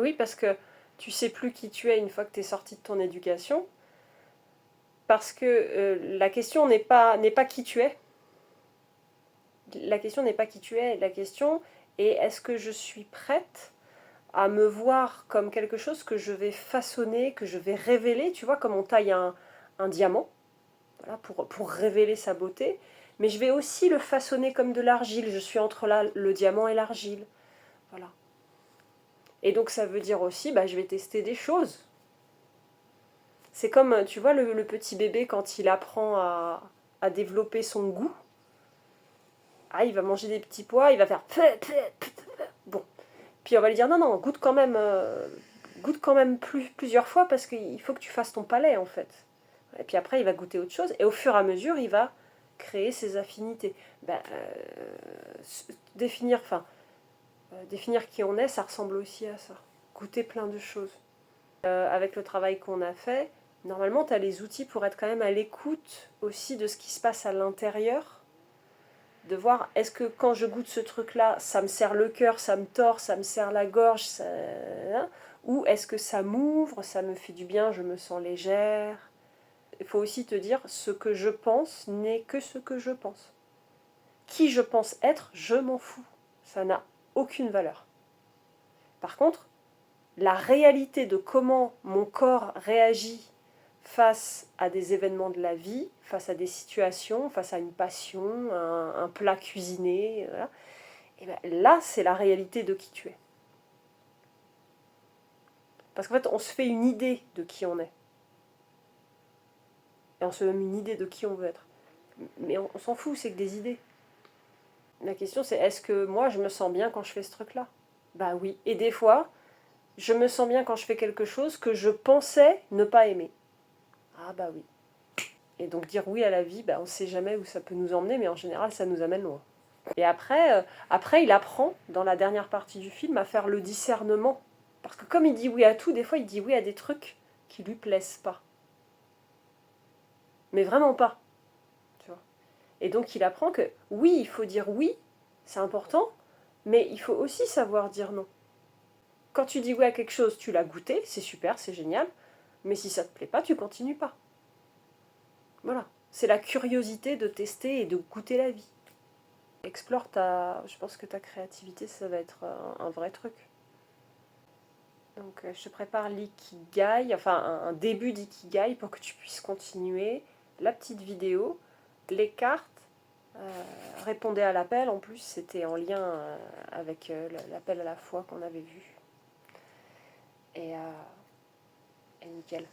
Oui, parce que tu sais plus qui tu es une fois que tu es sorti de ton éducation. Parce que la question n'est pas qui tu es. La question n'est pas qui tu es. La question est est-ce que je suis prête à me voir comme quelque chose que je vais façonner, que je vais révéler, tu vois, comme on taille un diamant, voilà, pour révéler sa beauté, mais je vais aussi le façonner comme de l'argile, je suis entre là, le diamant et l'argile, voilà. Et donc ça veut dire aussi, bah, je vais tester des choses. C'est comme, tu vois, le petit bébé quand il apprend à développer son goût, ah, il va manger des petits pois, il va faire... Bon, puis on va lui dire, non, non, goûte quand même plusieurs fois parce qu'il faut que tu fasses ton palais en fait. Et puis après, il va goûter autre chose. Et au fur et à mesure, il va créer ses affinités. Ben, définir, définir qui on est, ça ressemble aussi à ça. Goûter plein de choses. Avec le travail qu'on a fait, normalement, tu as les outils pour être quand même à l'écoute aussi de ce qui se passe à l'intérieur. De voir, est-ce que quand je goûte ce truc-là, ça me serre le cœur, ça me tord, ça me serre la gorge, ça... ou est-ce que ça m'ouvre, ça me fait du bien, je me sens légère. Il faut aussi te dire, ce que je pense n'est que ce que je pense. Qui je pense être, je m'en fous. Ça n'a aucune valeur. Par contre, la réalité de comment mon corps réagit face à des événements de la vie, face à des situations, face à une passion, un plat cuisiné, voilà. Et bien là, c'est la réalité de qui tu es. Parce qu'en fait, on se fait une idée de qui on est. Et on se donne une idée de qui on veut être. Mais on s'en fout, c'est que des idées. La question, c'est est-ce que moi, je me sens bien quand je fais ce truc-là? Bah oui. Et des fois, je me sens bien quand je fais quelque chose que je pensais ne pas aimer. Ah bah oui. Et donc dire oui à la vie, bah, on ne sait jamais où ça peut nous emmener, mais en général, ça nous amène loin. Et après, il apprend, dans la dernière partie du film, à faire le discernement. Parce que comme il dit oui à tout, des fois, il dit oui à des trucs qui lui plaisent pas. Mais vraiment pas. Tu vois. Et donc, il apprend que oui, il faut dire oui, c'est important, mais il faut aussi savoir dire non. Quand tu dis oui à quelque chose, tu l'as goûté, c'est super, c'est génial, mais si ça te plaît pas, tu continues pas. Voilà. C'est la curiosité de tester et de goûter la vie. Explore je pense que ta créativité, ça va être un vrai truc. Donc je te prépare l'ikigai, enfin un début d'ikigai pour que tu puisses continuer. La petite vidéo, les cartes, répondez à l'appel, en plus c'était en lien avec l'appel à la foi qu'on avait vu. Et nickel.